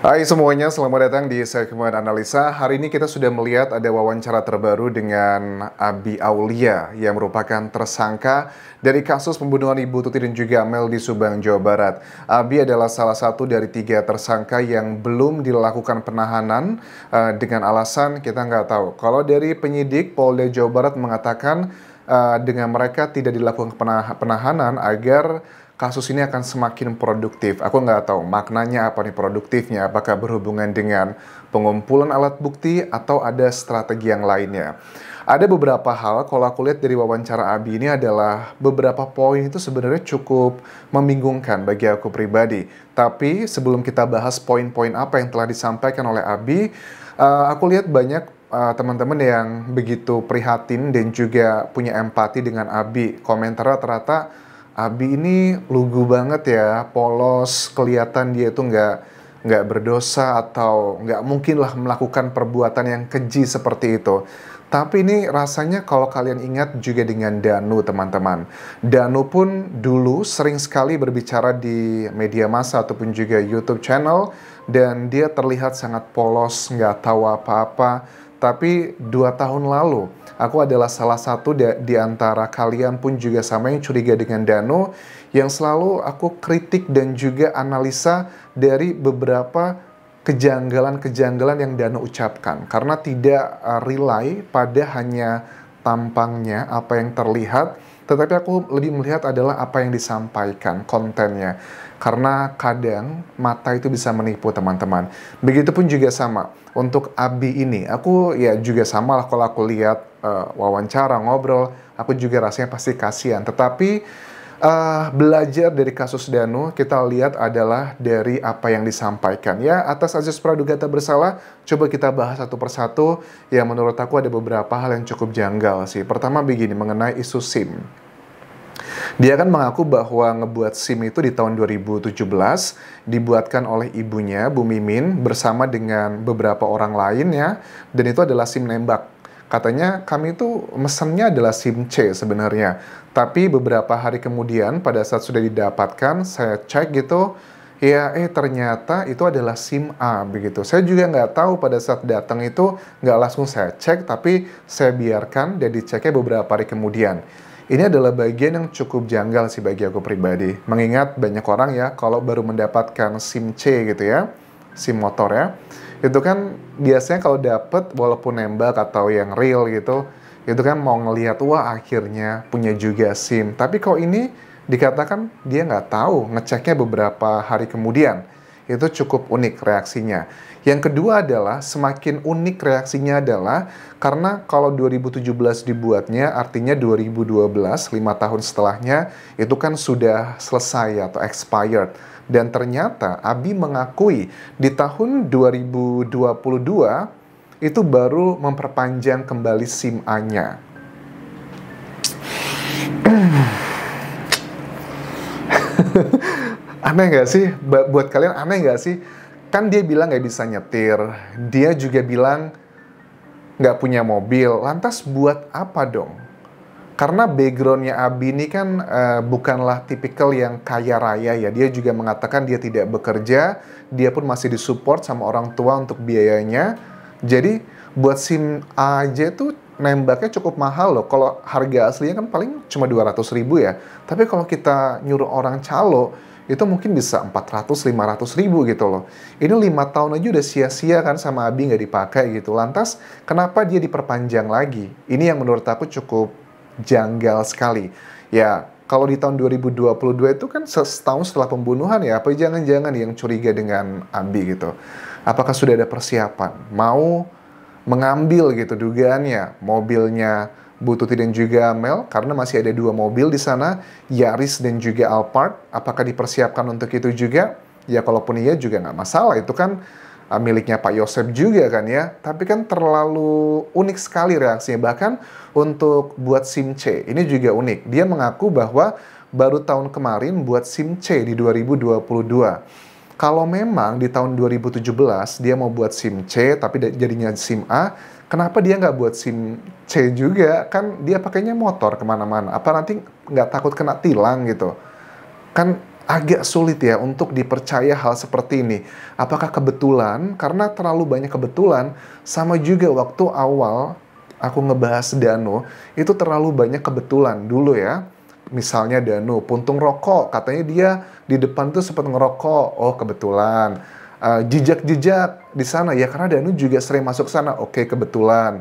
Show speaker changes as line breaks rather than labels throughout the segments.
Hai semuanya, selamat datang di segmen analisa. Hari ini kita sudah melihat ada wawancara terbaru dengan Abi Aulia yang merupakan tersangka dari kasus pembunuhan Ibu Tuti dan juga Amel di Subang, Jawa Barat. Abi adalah salah satu dari 3 tersangka yang belum dilakukan penahanan dengan alasan kita nggak tahu. Kalau dari penyidik Polda Jawa Barat mengatakan dengan mereka tidak dilakukan penahanan agar kasus ini akan semakin produktif. Aku nggak tahu maknanya apa nih produktifnya, apakah berhubungan dengan pengumpulan alat bukti atau ada strategi yang lainnya. Ada beberapa hal, kalau aku lihat dari wawancara Abi ini adalah beberapa poin itu sebenarnya cukup membingungkan bagi aku pribadi. Tapi sebelum kita bahas poin-poin apa yang telah disampaikan oleh Abi, aku lihat banyak teman-teman yang begitu prihatin dan juga punya empati dengan Abi. Komentarnya ternyata Abi ini lugu banget ya, polos, kelihatan dia itu nggak berdosa atau nggak mungkin lah melakukan perbuatan yang keji seperti itu. Tapi ini rasanya kalau kalian ingat juga dengan Danu teman-teman. Danu pun dulu sering sekali berbicara di media massa ataupun juga YouTube channel dan dia terlihat sangat polos, nggak tahu apa-apa. Tapi 2 tahun lalu, aku adalah salah satu di antara kalian pun juga sama yang curiga dengan Danu, yang selalu aku kritik dan juga analisa dari beberapa kejanggalan-kejanggalan yang Danu ucapkan. Karena tidak rely pada hanya tampangnya, apa yang terlihat, tetapi aku lebih melihat adalah apa yang disampaikan, kontennya. Karena kadang mata itu bisa menipu teman-teman. Begitupun juga sama untuk Abi ini. Aku ya juga sama lah kalau aku lihat wawancara, ngobrol, aku juga rasanya pasti kasihan. Tetapi belajar dari kasus Danu, kita lihat adalah dari apa yang disampaikan. Ya, atas asas praduga tak bersalah, coba kita bahas satu persatu. Ya, menurut aku ada beberapa hal yang cukup janggal sih. Pertama begini, mengenai isu SIM. Dia kan mengaku bahwa ngebuat SIM itu di tahun 2017 dibuatkan oleh ibunya, Bu Mimin, bersama dengan beberapa orang lainnya, dan itu adalah SIM nembak. Katanya kami itu mesennya adalah SIM C sebenarnya. Tapi beberapa hari kemudian pada saat sudah didapatkan, saya cek gitu, ya ternyata itu adalah SIM A begitu. Saya juga nggak tahu pada saat datang itu, nggak langsung saya cek, tapi saya biarkan dan diceknya beberapa hari kemudian. Ini adalah bagian yang cukup janggal sih bagi aku pribadi. Mengingat banyak orang ya, kalau baru mendapatkan SIM C gitu ya, SIM motor ya, itu kan biasanya kalau dapet walaupun nembak atau yang real gitu, itu kan mau ngelihat wah akhirnya punya juga SIM. Tapi kok ini dikatakan dia nggak tahu, ngeceknya beberapa hari kemudian. Itu cukup unik reaksinya. Yang kedua adalah semakin unik reaksinya adalah karena kalau 2017 dibuatnya artinya 2012, 5 tahun setelahnya itu kan sudah selesai atau expired. Dan ternyata Abi mengakui di tahun 2022 itu baru memperpanjang kembali SIM A-nya. Aneh nggak sih? Buat kalian aneh nggak sih? Kan dia bilang nggak bisa nyetir. Dia juga bilang nggak punya mobil. Lantas buat apa dong? Karena backgroundnya Abi ini kan bukanlah tipikal yang kaya raya ya. Dia juga mengatakan dia tidak bekerja. Dia pun masih disupport sama orang tua untuk biayanya. Jadi buat SIM aja tuh nembaknya cukup mahal loh. Kalau harga aslinya kan paling cuma 200.000 ya. Tapi kalau kita nyuruh orang calo, itu mungkin bisa 400-500 ribu gitu loh. Ini 5 tahun aja udah sia-sia kan sama Abi nggak dipakai gitu. Lantas kenapa dia diperpanjang lagi? Ini yang menurut aku cukup janggal sekali. Ya, kalau di tahun 2022 itu kan setahun setelah pembunuhan ya, apa jangan-jangan yang curiga dengan Abi gitu. Apakah sudah ada persiapan? Mau mengambil gitu dugaannya mobilnya Bu Tuti dan juga Mel, karena masih ada 2 mobil di sana, Yaris dan juga Alphard. Apakah dipersiapkan untuk itu juga? Ya kalaupun iya juga nggak masalah, itu kan miliknya Pak Yosep juga kan ya. Tapi kan terlalu unik sekali reaksinya. Bahkan untuk buat SIM C, ini juga unik. Dia mengaku bahwa baru tahun kemarin buat SIM C di 2022. Kalau memang di tahun 2017 dia mau buat SIM C tapi jadinya SIM A, kenapa dia nggak buat SIM C juga? Kan dia pakainya motor kemana-mana. Apa nanti nggak takut kena tilang gitu? Kan agak sulit ya untuk dipercaya hal seperti ini. Apakah kebetulan? Karena terlalu banyak kebetulan, sama juga waktu awal aku ngebahas Danu, itu terlalu banyak kebetulan dulu ya. Misalnya Danu, puntung rokok, katanya dia di depan tuh sempat ngerokok, oh kebetulan. Jejak-jejak di sana, ya karena Danu juga sering masuk sana, oke kebetulan.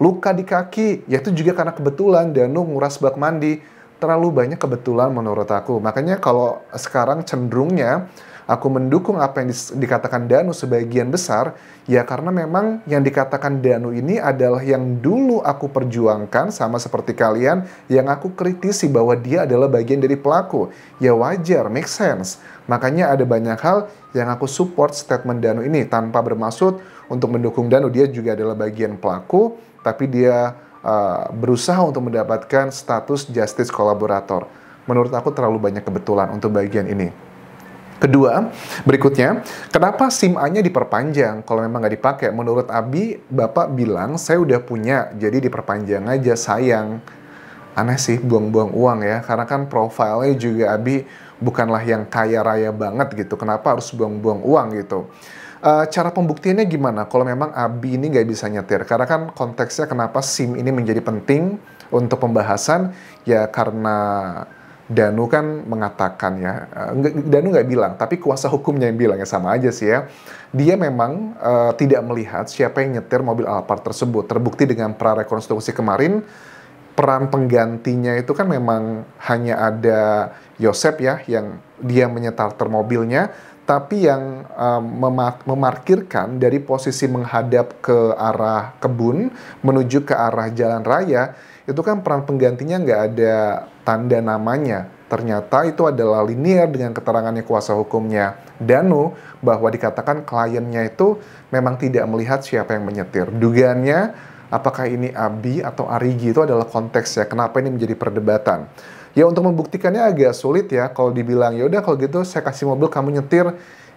Luka di kaki, ya itu juga karena kebetulan Danu nguras bak mandi. Terlalu banyak kebetulan menurut aku. Makanya kalau sekarang cenderungnya aku mendukung apa yang dikatakan Danu sebagian besar, ya karena memang yang dikatakan Danu ini adalah yang dulu aku perjuangkan, sama seperti kalian, yang aku kritisi bahwa dia adalah bagian dari pelaku. Ya wajar, make sense. Makanya ada banyak hal yang aku support statement Danu ini, tanpa bermaksud untuk mendukung Danu. Dia juga adalah bagian pelaku, tapi dia berusaha untuk mendapatkan status justice kolaborator. Menurut aku terlalu banyak kebetulan untuk bagian ini. Kedua, berikutnya, kenapa SIM A-nya diperpanjang kalau memang nggak dipakai? Menurut Abi, Bapak bilang, saya udah punya, jadi diperpanjang aja, sayang. Aneh sih, buang-buang uang ya, karena kan profilnya juga Abi bukanlah yang kaya raya banget gitu, kenapa harus buang-buang uang gitu. Cara pembuktiannya gimana kalau memang Abi ini nggak bisa nyetir? Karena kan konteksnya kenapa SIM ini menjadi penting untuk pembahasan, ya karena Danu kan mengatakan ya, Danu nggak bilang, tapi kuasa hukumnya yang bilang, ya sama aja sih ya. Dia memang tidak melihat siapa yang nyetir mobil Alphard tersebut. Terbukti dengan prarekonstruksi kemarin, peran penggantinya itu kan memang hanya ada Yosep ya, yang dia menyetarter mobilnya, tapi yang memarkirkan dari posisi menghadap ke arah kebun menuju ke arah jalan raya, itu kan peran penggantinya nggak ada tanda namanya. Ternyata itu adalah linear dengan keterangannya kuasa hukumnya Danu, bahwa dikatakan kliennya itu memang tidak melihat siapa yang menyetir. Dugaannya, apakah ini Abi atau Arigi, itu adalah konteksnya, kenapa ini menjadi perdebatan. Ya untuk membuktikannya agak sulit ya, kalau dibilang ya udah kalau gitu saya kasih mobil kamu nyetir,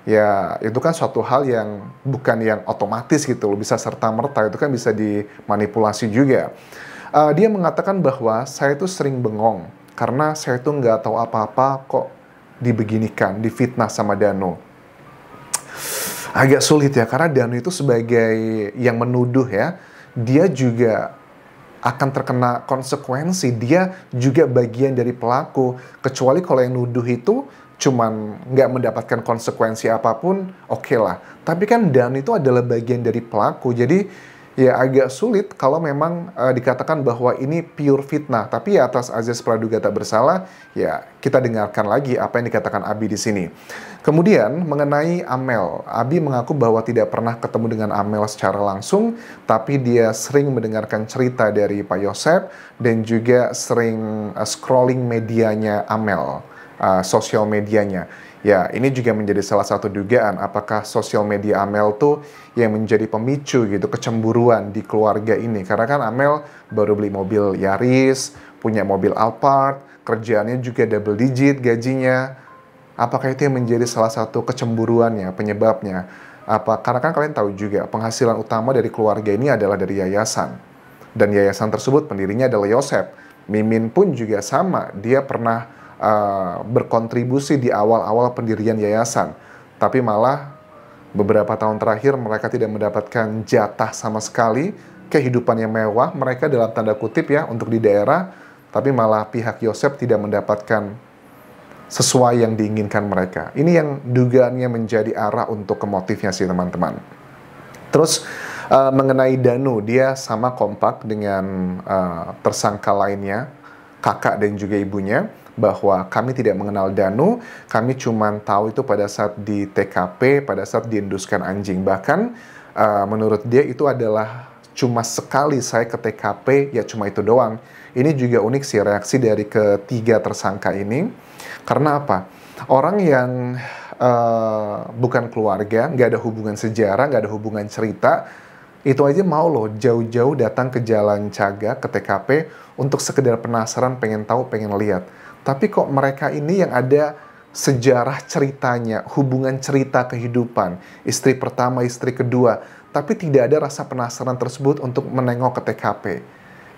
ya itu kan suatu hal yang bukan yang otomatis gitu loh, bisa serta-merta, itu kan bisa dimanipulasi juga. Dia mengatakan bahwa saya itu sering bengong, karena saya itu nggak tahu apa-apa kok dibeginikan, difitnah sama Danu. Agak sulit ya, karena Danu itu sebagai yang menuduh ya, dia juga akan terkena konsekuensi, dia juga bagian dari pelaku. Kecuali kalau yang nuduh itu cuman nggak mendapatkan konsekuensi apapun, oke lah. Tapi kan Danu itu adalah bagian dari pelaku, jadi ya agak sulit kalau memang dikatakan bahwa ini pure fitnah. Tapi ya atas azas praduga tak bersalah, ya kita dengarkan lagi apa yang dikatakan Abi di sini. Kemudian mengenai Amel, Abi mengaku bahwa tidak pernah ketemu dengan Amel secara langsung, tapi dia sering mendengarkan cerita dari Pak Yosep dan juga sering scrolling medianya Amel, sosial medianya. Ya, ini juga menjadi salah satu dugaan apakah sosial media Amel tuh yang menjadi pemicu gitu kecemburuan di keluarga ini. Karena kan Amel baru beli mobil Yaris, punya mobil Alphard, kerjaannya juga double digit gajinya. Apakah itu yang menjadi salah satu kecemburuannya, penyebabnya? Karena kan kalian tahu juga penghasilan utama dari keluarga ini adalah dari yayasan. Dan yayasan tersebut pendirinya adalah Yosep. Mimin pun juga sama, dia pernah berkontribusi di awal-awal pendirian yayasan. Tapi malah beberapa tahun terakhir mereka tidak mendapatkan jatah sama sekali, kehidupan yang mewah mereka dalam tanda kutip ya untuk di daerah, tapi malah pihak Yosep tidak mendapatkan sesuai yang diinginkan mereka. Ini yang dugaannya menjadi arah untuk ke motifnya sih teman-teman. Terus mengenai Danu, dia sama kompak dengan tersangka lainnya, kakak dan juga ibunya, bahwa kami tidak mengenal Danu, kami cuma tahu itu pada saat di TKP, pada saat dienduskan anjing. Bahkan menurut dia itu adalah cuma sekali saya ke TKP, ya cuma itu doang. Ini juga unik sih reaksi dari ketiga tersangka ini. Karena apa? Orang yang bukan keluarga, nggak ada hubungan sejarah, nggak ada hubungan cerita, itu aja mau loh jauh-jauh datang ke Jalan Cagak, ke TKP, untuk sekedar penasaran, pengen tahu, pengen lihat. Tapi kok mereka ini yang ada sejarah ceritanya, hubungan cerita kehidupan, istri pertama, istri kedua, tapi tidak ada rasa penasaran tersebut untuk menengok ke TKP.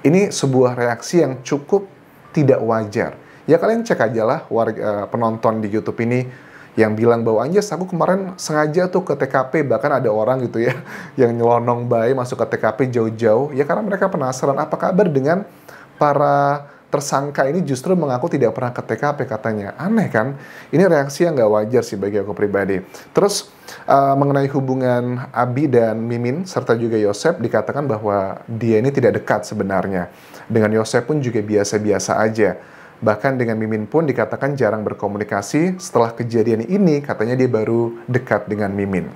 Ini sebuah reaksi yang cukup tidak wajar. Ya kalian cek aja lah warga penonton di YouTube ini yang bilang bahwa Anjas aku kemarin sengaja tuh ke TKP, bahkan ada orang gitu ya yang nyelonong bayi masuk ke TKP jauh-jauh ya karena mereka penasaran apa kabar dengan para tersangka ini justru mengaku tidak pernah ke TKP katanya. Aneh kan? Ini reaksi yang nggak wajar sih bagi aku pribadi. Terus mengenai hubungan Abi dan Mimin serta juga Yosep dikatakan bahwa dia ini tidak dekat sebenarnya. Dengan Yosep pun juga biasa-biasa aja. Bahkan dengan Mimin pun dikatakan jarang berkomunikasi. Setelah kejadian ini katanya dia baru dekat dengan Mimin.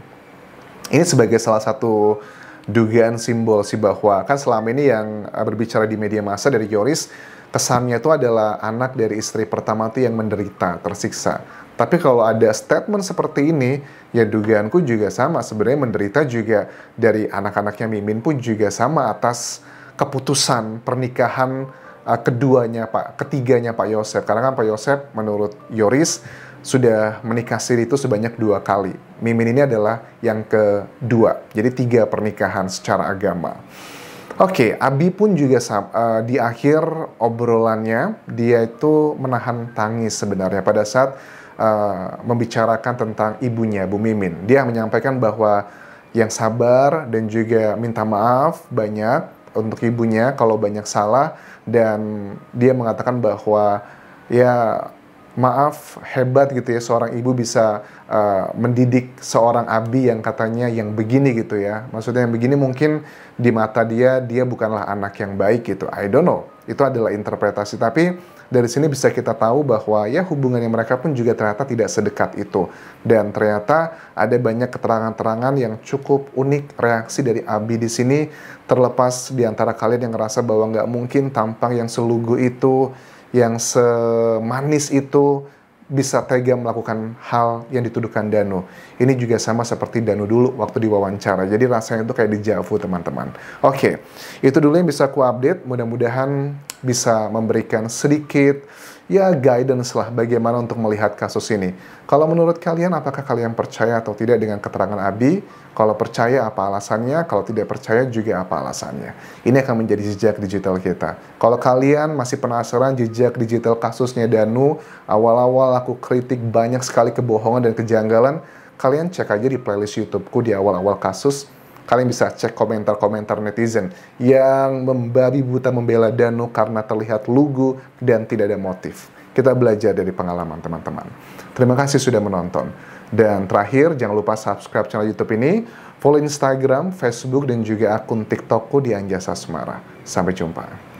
Ini sebagai salah satu dugaan simbol sih bahwa kan selama ini yang berbicara di media massa dari Yoris kesannya itu adalah anak dari istri pertama itu yang menderita, tersiksa. Tapi kalau ada statement seperti ini, ya dugaanku juga sama. Sebenarnya menderita juga dari anak-anaknya Mimin pun juga sama atas keputusan pernikahan ketiganya Pak Yosep. Karena kan Pak Yosep menurut Yoris sudah menikah siri itu sebanyak 2 kali. Mimin ini adalah yang kedua. Jadi 3 pernikahan secara agama. Oke, Abi pun juga di akhir obrolannya dia itu menahan tangis sebenarnya pada saat membicarakan tentang ibunya, Bu Mimin. Dia menyampaikan bahwa yang sabar dan juga minta maaf banyak untuk ibunya kalau banyak salah, dan dia mengatakan bahwa ya maaf, hebat gitu ya seorang ibu bisa mendidik seorang Abi yang katanya yang begini gitu ya. Maksudnya yang begini mungkin di mata dia bukanlah anak yang baik gitu. I don't know, itu adalah interpretasi. Tapi dari sini bisa kita tahu bahwa ya hubungannya mereka pun juga ternyata tidak sedekat itu. Dan ternyata ada banyak keterangan-keterangan yang cukup unik reaksi dari Abi di sini. Terlepas di antara kalian yang ngerasa bahwa nggak mungkin tampang yang selugu itu, yang semanis itu bisa tega melakukan hal yang dituduhkan Danu. Ini juga sama seperti Danu dulu waktu diwawancara. Jadi rasanya itu kayak dejavu teman-teman. Oke, itu dulu yang bisa aku update. Mudah-mudahan bisa memberikan sedikit ya guidance lah bagaimana untuk melihat kasus ini. Kalau menurut kalian, apakah kalian percaya atau tidak dengan keterangan Abi? Kalau percaya, apa alasannya? Kalau tidak percaya juga apa alasannya? Ini akan menjadi jejak digital kita. Kalau kalian masih penasaran jejak digital kasusnya Danu, awal-awal aku kritik banyak sekali kebohongan dan kejanggalan, kalian cek aja di playlist YouTubeku di awal-awal kasus. Kalian bisa cek komentar-komentar netizen yang membabi buta membela Danu karena terlihat lugu dan tidak ada motif. Kita belajar dari pengalaman teman-teman. Terima kasih sudah menonton. Dan terakhir, jangan lupa subscribe channel YouTube ini, follow Instagram, Facebook, dan juga akun TikTokku di Anjas Asmara. Sampai jumpa.